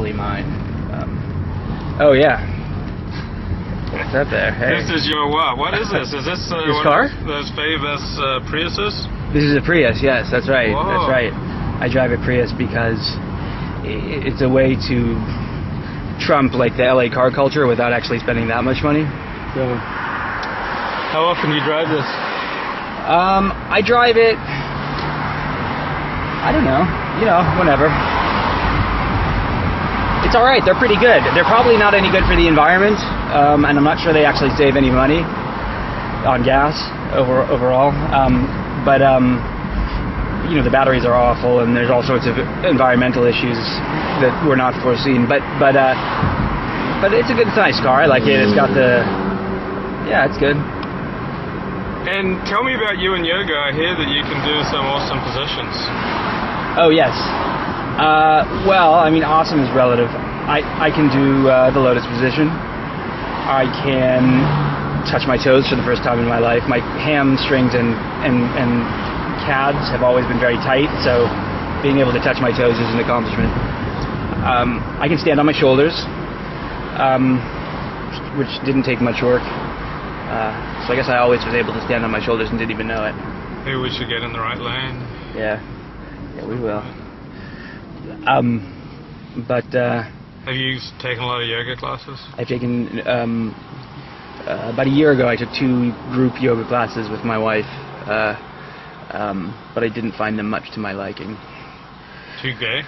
happily mine. Oh yeah. What's up there? Hey. This is your what? What is this? Is this this car? Those famous Priuses? This is a Prius. Yes, that's right. Whoa. That's right. I drive a Prius because it's a way to trump like the LA car culture without actually spending that much money. So, how often do you drive this? I drive it. I don't know. Whenever. It's all right. They're pretty good. They're probably not any good for the environment, and I'm not sure they actually save any money on gas overall. But the batteries are awful, and there's all sorts of environmental issues that were not foreseen. But it's a nice car. I like it. It's got it's good. And tell me about you and yoga. I hear that you can do some awesome positions. Oh yes. Well, I mean, awesome is relative. I can do the lotus position. I can touch my toes for the first time in my life. My hamstrings and calves have always been very tight, so being able to touch my toes is an accomplishment. I can stand on my shoulders, which didn't take much work. So I guess I always was able to stand on my shoulders and didn't even know it. Maybe we should get in the right lane. Yeah, we will. Have you taken a lot of yoga classes? I've taken, about a year ago, I took 2 group yoga classes with my wife, but I didn't find them much to my liking. Too gay?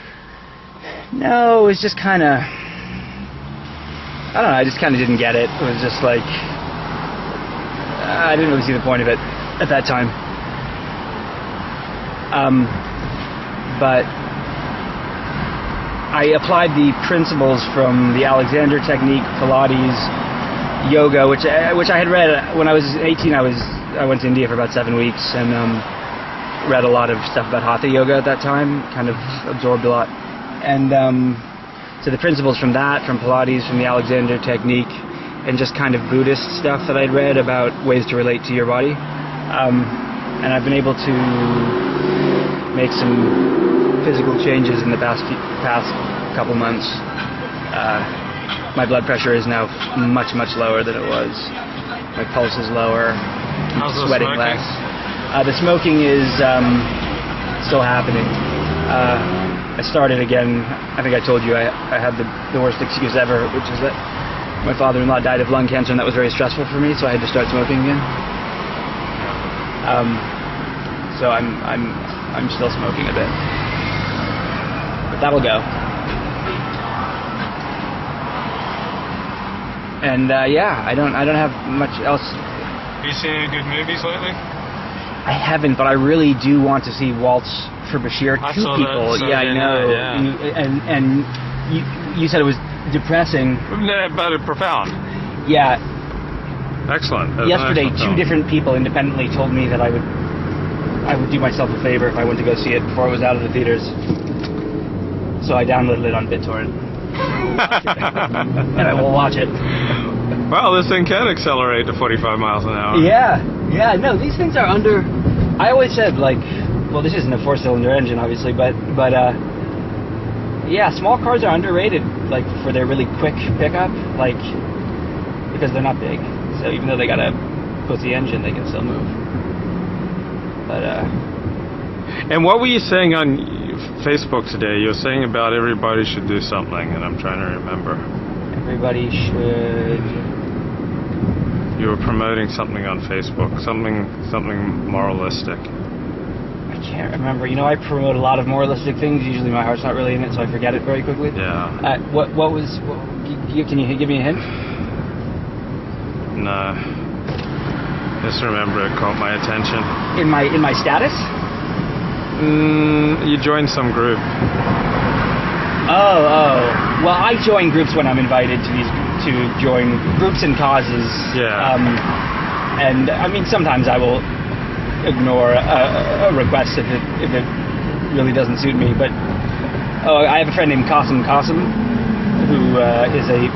No, it was just kind of, I don't know, I just kind of didn't get it. It was just like, I didn't really see the point of it at that time. But I applied the principles from the Alexander technique, Pilates, yoga, which I had read when I was 18. I went to India for about 7 weeks and read a lot of stuff about Hatha yoga at that time. Kind of absorbed a lot, and so the principles from that, from Pilates, from the Alexander technique, and just kind of Buddhist stuff that I'd read about ways to relate to your body, and I've been able to make some physical changes in the past couple months. My blood pressure is now much lower than it was. My pulse is lower. How's the sweating smoking? less. The smoking is still happening. I started again. I think I told you I had the worst excuse ever, which is that my father-in-law died of lung cancer, and that was very stressful for me. So I had to start smoking again. So I'm still smoking a bit, but that'll go. And I don't have much else. Have you seen any good movies lately? I haven't, but I really do want to see Waltz for Bashir. I 2 saw people. that, I know. yeah. And you said it was depressing. No, but profound. Yeah. Excellent. Yesterday, 2 different people independently told me that I would do myself a favor if I went to go see it before it was out of the theaters. So I downloaded it on BitTorrent. And I will watch it. Well, this thing can accelerate to 45 miles an hour. Yeah, no, these things are under. I always said, like, well, this isn't a 4-cylinder engine, obviously, but yeah, small cars are underrated, like, for their really quick pickup, like, because they're not big. So even though they got a pussy engine, they can still move. But And what were you saying on Facebook today? You were saying about everybody should do something, and I'm trying to remember. Everybody should. You were promoting something on Facebook, something moralistic. I can't remember. I promote a lot of moralistic things. Usually my heart's not really in it, so I forget it very quickly. Yeah. What can you give me a hint? No. Just remember it caught my attention. In my status? You joined some group. Oh. Well, I join groups when I'm invited to join groups and causes. Yeah. And I mean, sometimes I will ignore a request if it really doesn't suit me. But I have a friend named Qasim, who is a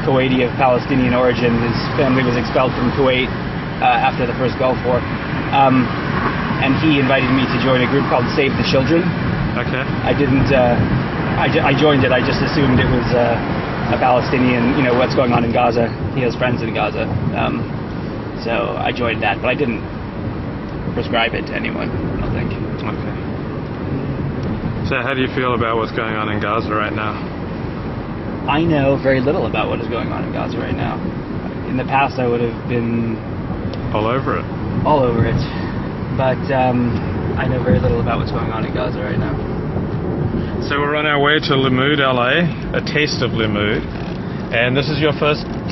Kuwaiti of Palestinian origin. His family was expelled from Kuwait after the first Gulf War. And he invited me to join a group called Save the Children. Okay. I didn't I joined it. I just assumed it was a Palestinian, what's going on in Gaza. He has friends in Gaza. So I joined that, but I didn't prescribe it to anyone, I don't think. Okay. So how do you feel about what's going on in Gaza right now? I know very little about what is going on in Gaza right now. In the past, I would have been All over it. all over it, but I know very little about what's going on in Gaza right now. So we're on our way to LimmudLA, a taste of Limmud. And this is your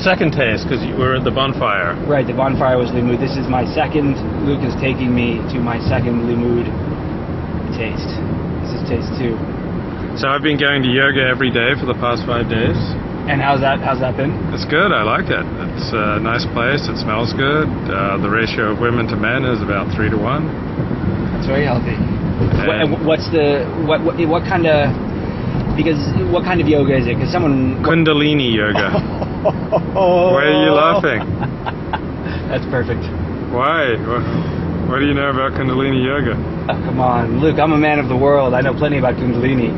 second taste, because you were at the bonfire. Right, the bonfire was Limmud. This is my second. Luke is taking me to my second Limmud taste. This is taste 2. So I've been going to yoga every day for the past 5 days. And how's that been? It's good, I like it. It's a nice place, it smells good. The ratio of women to men is about 3 to 1. It's very healthy. And What kind of... Because what kind of yoga is it? Because someone... Kundalini yoga. Why are you laughing? That's perfect. Why? What do you know about Kundalini yoga? Oh, come on. Luke, I'm a man of the world. I know plenty about Kundalini.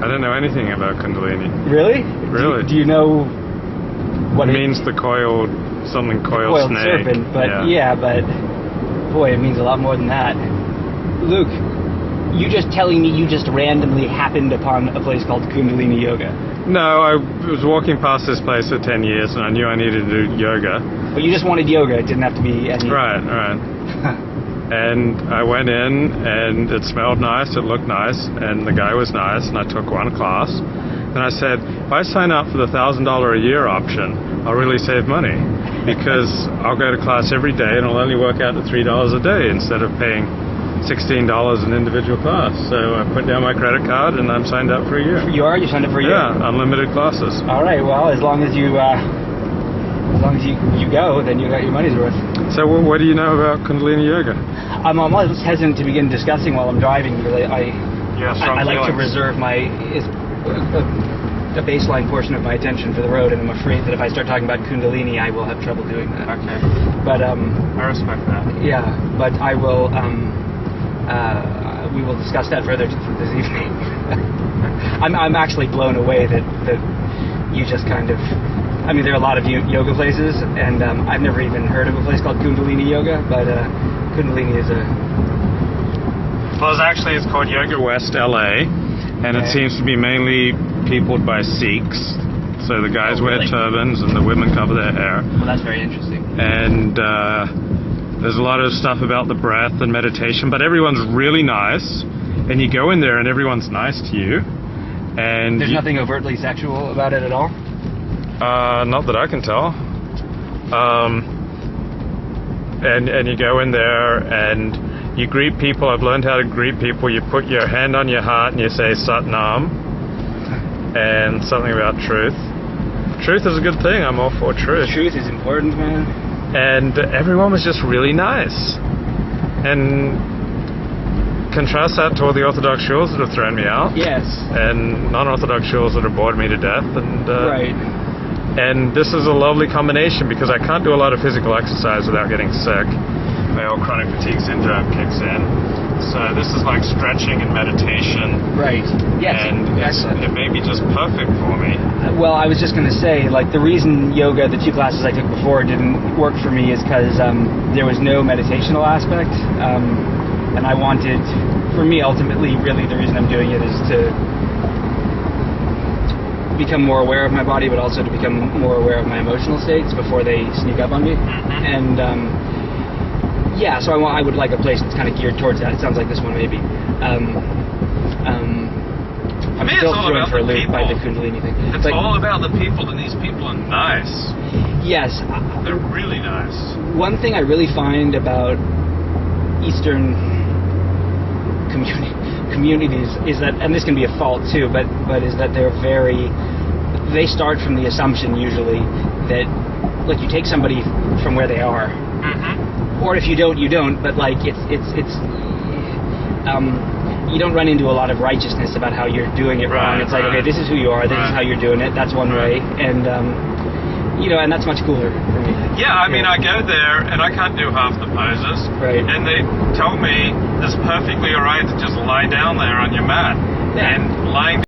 I don't know anything about Kundalini. Really? Really? Do you know what It means the coiled coiled snake. serpent, but yeah, but boy, it means a lot more than that. Luke, you just telling me you just randomly happened upon a place called Kundalini Yoga. No, I was walking past this place for 10 years and I knew I needed to do yoga. But you just wanted yoga, it didn't have to be any... Right. And I went in and it smelled nice, it looked nice, and the guy was nice, and I took one class. And I said, if I sign up for the $1,000 a year option, I'll really save money, because I'll go to class every day and it'll only work out to $3 a day instead of paying $16 an individual class. So I put down my credit card and I'm signed up for a year. You are? You signed up for a year? Yeah, unlimited classes. All right, well, as long as you go, then you got your money's worth. So what do you know about Kundalini yoga? I'm almost hesitant to begin discussing while I'm driving, because I like to reserve a baseline portion of my attention for the road, and I'm afraid that if I start talking about Kundalini, I will have trouble doing that. Okay. But I respect that. yeah, but I will. We will discuss that further this evening. I'm actually blown away that you just kind of... I mean, there are a lot of yoga places, and I've never even heard of a place called Kundalini Yoga, but Kundalini is a... Well, it's called Yoga West LA, and it seems to be mainly peopled by Sikhs. So the guys wear turbans and the women cover their hair. Well, that's very interesting. And there's a lot of stuff about the breath and meditation, but everyone's really nice, and you go in there and everyone's nice to you. And there's nothing overtly sexual about it at all? Not that I can tell. And you go in there and you greet people. I've learned how to greet people. You put your hand on your heart and you say Sat Nam, and something about truth. Truth is a good thing. I'm all for truth. Truth is important, man. And everyone was just really nice. And contrast that to all the Orthodox shuls that have thrown me out. Yes. And non-Orthodox shuls that have bored me to death. And right. And this is a lovely combination, because I can't do a lot of physical exercise without getting sick. My old chronic fatigue syndrome kicks in. So this is like stretching and meditation. Right. Yes. And it may be just perfect for me. Well, I was just going to say, like, the reason yoga, the 2 classes I took before, didn't work for me is because there was no meditational aspect. And I wanted, for me, ultimately, really the reason I'm doing it is to become more aware of my body, but also to become more aware of my emotional states before they sneak up on me. Mm-hmm. And yeah, so I would like a place that's kind of geared towards that. It sounds like this one maybe. I'm still thrown for a loop by the Kundalini thing. It's all about the people, and these people are nice. Yes. They're really nice. One thing I really find about Eastern communities is that, and this can be a fault too, but is that they start from the assumption usually that, like, you take somebody from where they are, or if you don't, you don't. But like you don't run into a lot of righteousness about how you're doing it wrong. It's like, okay, this is who you are, this is how you're doing it. That's one way, and and that's much cooler for me. Yeah, I mean, I go there and I can't do half the poses. Right. And they tell me it's perfectly alright to just lie down there on your mat. Yeah. And lying